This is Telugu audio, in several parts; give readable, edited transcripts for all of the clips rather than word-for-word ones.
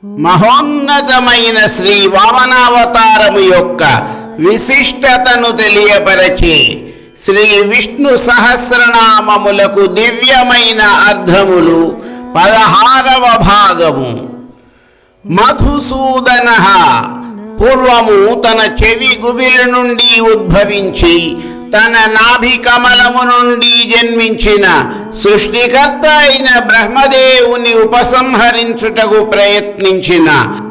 మహోన్నతమైన శ్రీ వామనావతారము యొక్క విశిష్టతను తెలియపరచే శ్రీ విష్ణు సహస్రనామములకు దివ్యమైన అర్థములు 16వ భాగము. మధుసూదన పూర్వము తన చెవి గుబిలి నుండి ఉద్భవించి తన నాభి కమలము నుండి జన్మించిన సృష్టికర్త అయిన బ్రహ్మదేవుని ఉపసంహరించుటకు ప్రయత్నించిన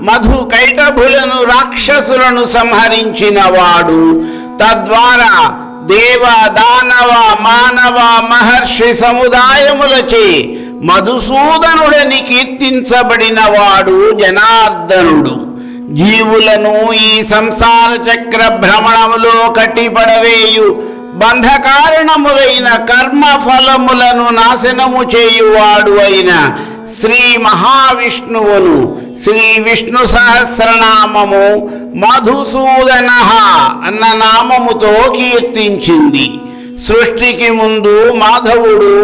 మధు కైటభులను రాక్షసులను సంహరించిన వాడు, తద్వారా దేవ దానవ మానవ మహర్షి సముదాయములచే మధుసూదనుడని కీర్తించబడిన వాడు జనార్దనుడు. జీవులను ఈ సంసార చక్ర భ్రమణములో కట్టిపడవేయు బంధకారణములైన కర్మ ఫలములను నాశనము చేయువాడు అయిన శ్రీ మహావిష్ణువును శ్రీ విష్ణు సహస్రనామము మధుసూదన అన్న నామముతో కీర్తించింది. సృష్టికి ముందు మాధవుడు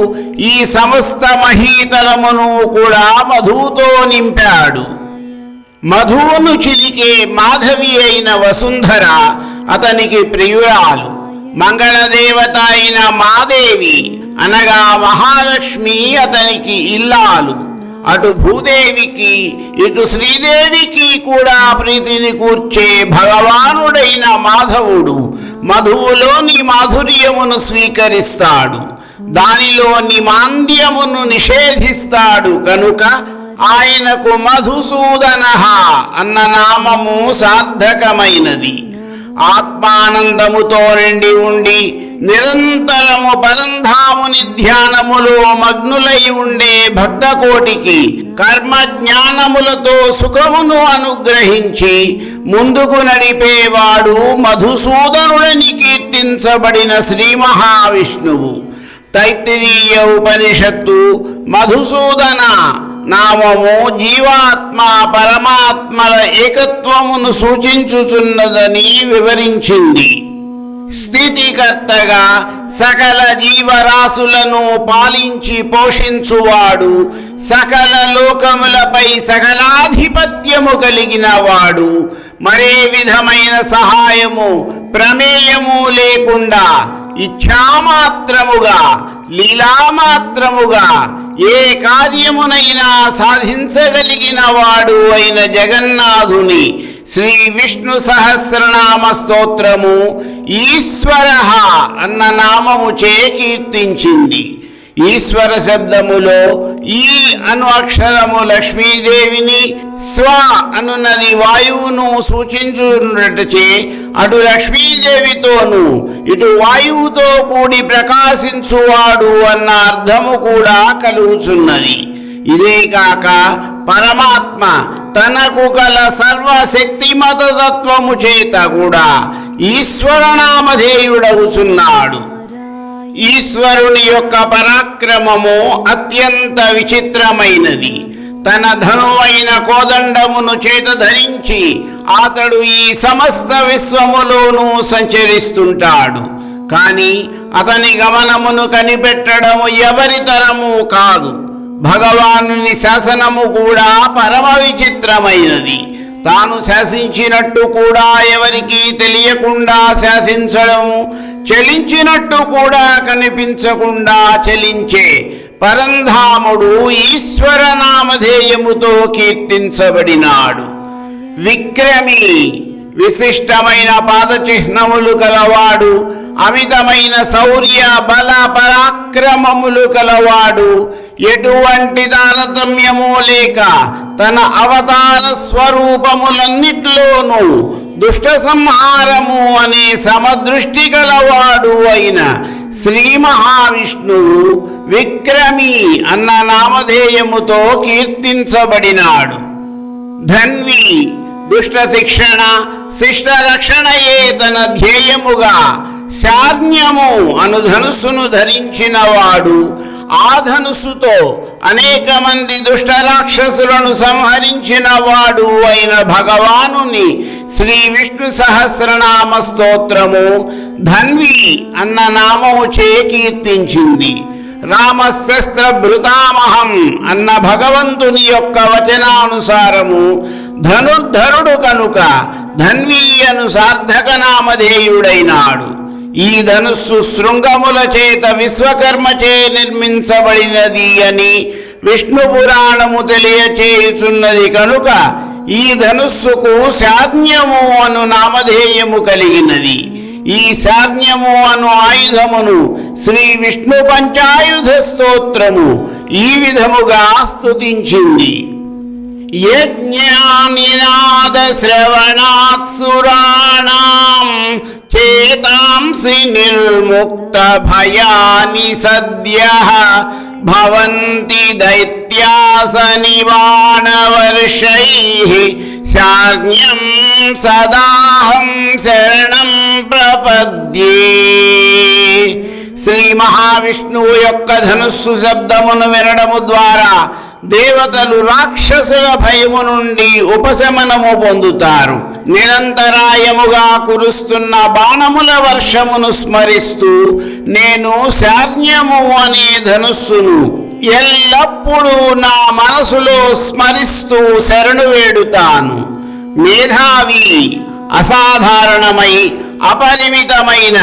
ఈ సమస్త మహీతలమును కూడా మధువుతో నింపాడు. మధువును చిలికే మాధవి అయిన వసుంధర అతనికి ప్రియురాలు. మంగళదేవత అయిన మాదేవి అనగా మహాలక్ష్మి అతనికి ఇల్లాలు. అటు భూదేవికి ఇటు శ్రీదేవికి కూడా ప్రీతిని కూర్చే భగవానుడైన మాధవుడు మధువులోని మాధుర్యమును స్వీకరిస్తాడు, దానిలోని మాంద్యమును నిషేధిస్తాడు. కనుక ఆయనకు మధుసూదన అన్న నామము సార్థకమైనది. ఆత్మానందముతో నిండి ఉండి నిరంతరము పరంధాముని ధ్యానములో మగ్నులై ఉండే భక్తకోటికి కర్మ జ్ఞానములతో సుఖమును అనుగ్రహించి ముందుకు నడిపేవాడు మధుసూదనుడని కీర్తించబడిన శ్రీ మహావిష్ణువు. తైత్తిరీయ ఉపనిషత్తు మధుసూదన నామము జీవాత్మ పరమాత్మల ఏకత్వమును సూచించుచున్నదని వివరించింది. స్థితికర్తగా సకల జీవరాశులను పాలించి పోషించువాడు, సకల లోకములపై సకలాధిపత్యము కలిగిన వాడు, మరే విధమైన సహాయము ప్రమేయము లేకుండా ఇచ్ఛామాత్రముగా లీలామాత్రముగా ఏ కార్యమునైనా సాధించగలిగిన వాడు అయిన జగన్నాథుని శ్రీ విష్ణు సహస్రనామ స్తోత్రము ఈశ్వర అన్న నామముచే కీర్తించింది. ఈశ్వర శబ్దములో ఈ అను అక్షరము లక్ష్మీదేవిని, స్వ అనున్నది వాయువును సూచించున్నటచే అటు లక్ష్మీదేవితోనూ ఇటు వాయువుతో కూడి ప్రకాశించువాడు అన్న అర్థము కూడా కలుగుచున్నది. ఇదే కాక పరమాత్మ తనకు గల సర్వశక్తిమతత్వము చేత కూడా ఈశ్వరనామధేయుడవుచున్నాడు. ఈశ్వరుని యొక్క పరాక్రమము అత్యంత విచిత్రమైనది. తన ధనువైన కోదండమును చేత ధరించి అతడు ఈ సమస్త విశ్వములోనూ సంచరిస్తుంటాడు. కానీ అతని గమనమును కనిపెట్టడము ఎవరి తరము కాదు. భగవానుని శాసనము కూడా పరమ విచిత్రమైనది. తాను శాసించినట్టు కూడా ఎవరికీ తెలియకుండా శాసించడము, చలించినట్టు కూడా కనిపించకుండా చలించే పరంధాముడు ఈశ్వర నామధేయముతో కీర్తించబడినాడు. విక్రమి విశిష్టమైన పాదచిహ్నములు కలవాడు, అమితమైన శౌర్య బల పరాక్రమములు కలవాడు, ఎటువంటి తారతమ్యము లేక తన అవతార స్వరూపములన్నిటిలోనూ దుష్ట సంహారము అనే సమదృష్టి గలవాడు అయిన శ్రీ మహావిష్ణువు విక్రమి అన్న నామధేయముతో కీర్తించబడినాడు. ధన్వి దుష్ట శిక్షణ శిష్ట రక్షణయే తన ధ్యేయముగా శార్ణ్యము అను ధనుస్సును ధరించిన వాడు, ఆ ధనుస్సుతో అనేక మంది దుష్ట రాక్షసులను సంహరించిన వాడు అయిన భగవానుని శ్రీ విష్ణు సహస్రనామ స్తోత్రము ధన్వి అన్న నామముచే కీర్తించింది. రామశస్త్రభృతామహం అన్న భగవంతుని యొక్క వచనానుసారము ధనుర్ధరుడు కనుక ధన్వీయను సార్థక నామధేయుడైనాడు. ఈ ధనుస్సు శృంగముల చేత విశ్వకర్మచే నిర్మించబడినది అని విష్ణు పురాణము తెలియచేయుచున్నది కనుక ఈ ధనుస్సుకు శార్ఞ్యము అను నామధేయము కలిగినది. ఈ శార్ఞ్యము అను ఆయుధమును శ్రీ విష్ణు పంచాయుధ స్తోత్రము ఈ విధముగా స్తుతించింది. యజ్ఞానినాద శ్రవణాత్ సురాణాం చేతాంసి నిర్ముక్త భయాని సద్యః భవంతి దైత్యాస నివాణవర్షైః శార్జ్ఞం సదాహం శరణం ప్రపద్యే. శ్రీ మహావిష్ణువు యొక్క ధనుస్సు శబ్దమును వినడము ద్వారా దేవతలు రాక్షసుల భయము నుండి ఉపశమనము పొందుతారు. నిరంతరాయముగా కురుస్తున్న బాణముల వర్షమును స్మరిస్తూ నేను శార్జ్ఞము అనే ధనుస్సును ఎల్లప్పుడూ నా మనసులో స్మరిస్తూ శరణు వేడుతాను. మేధావి, అసాధారణమై అపరిమితమైన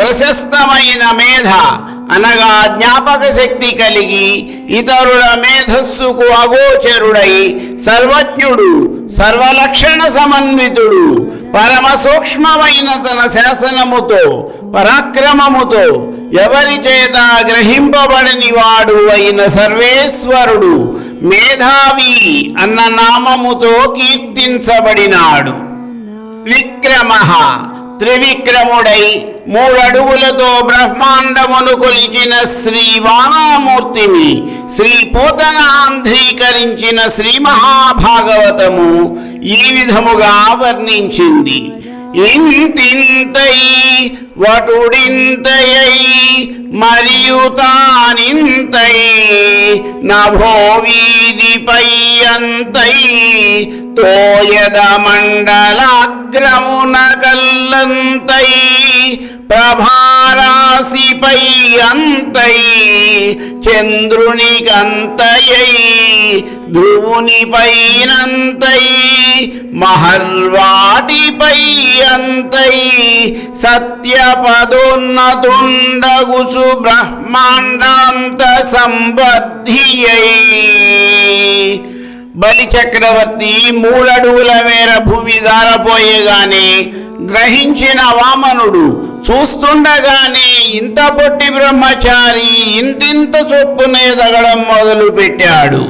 ప్రశస్తమైన మేధ అనగా జ్ఞాపక శక్తి కలిగి ఇతరుల మేధస్సుకు అగోచరుడై సర్వజ్ఞుడు, సర్వలక్షణ సమన్వితుడు, పరమ సూక్ష్మమైన తన శాసనముతో పరాక్రమముతో ఎవరి చేత గ్రహింపబడని వాడు అయిన సర్వేశ్వరుడు మేధావి అన్న నామముతో కీర్తించబడినాడు. విక్రమః, త్రివిక్రముడై 3 అడుగులతో బ్రహ్మాండమును కొలిచిన శ్రీ వానామూర్తిని శ్రీ పోతన ఆంధ్రీకరించిన శ్రీ మహాభాగవతము ఈ విధముగా వర్ణించింది. ఇంతింతై వటుడింతయై మరియు తానింతై నభో వీధిపై అంతై తోయద మండలాగ్రమున కల్లంతై ప్రభారాశిపై అంతై చంద్రునికంతయై ధ్రువునిపైనంతై మహర్వాటిపై అంతై సత్యపదోన్నతుండగుసు బ్రహ్మాండాంత సంవర్ధియై. బలి చక్రవర్తి 3 అడుగుల మేర భూమి దారపోయేగానే గ్రహించిన వామనుడు చూస్తుండగానే ఇంత పొట్టి బ్రహ్మచారి ఇంతింత చొప్పునే ఎదగడం మొదలు పెట్టాడు.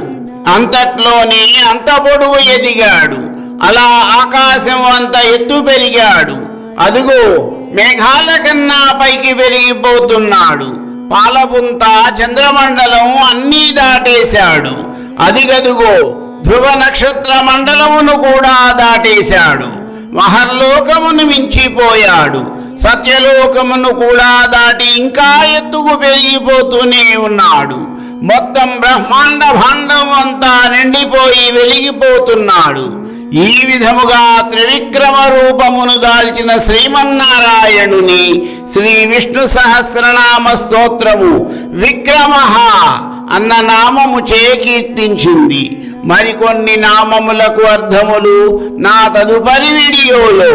అంతట్లోనే అంత పొడుగు ఎదిగాడు. అలా ఆకాశం అంత ఎత్తు పెరిగాడు. అదుగో మేఘాల కన్నా పైకి పెరిగిపోతున్నాడు. పాలపుంత, చంద్రమండలం అన్నీ దాటేశాడు. అదిగదుగో ధ్రువ నక్షత్ర మండలమును కూడా దాటేశాడు. మహర్లోకమును మించిపోయాడు. సత్యలోకమును కూడా దాటి ఇంకా ఎత్తుకు పెరిగిపోతూనే ఉన్నాడు. మొత్తం బ్రహ్మాండ భాండం అంతా నిండిపోయి వెలిగిపోతున్నాడు. ఈ విధముగా త్రివిక్రమ రూపమును దాల్చిన శ్రీమన్నారాయణుని శ్రీ విష్ణు సహస్రనామ స్తోత్రము విక్రమః అన్న నామము చే కీర్తించింది. మరికొన్ని నామములకు అర్థములు నా తదుపరి వీడియోలో.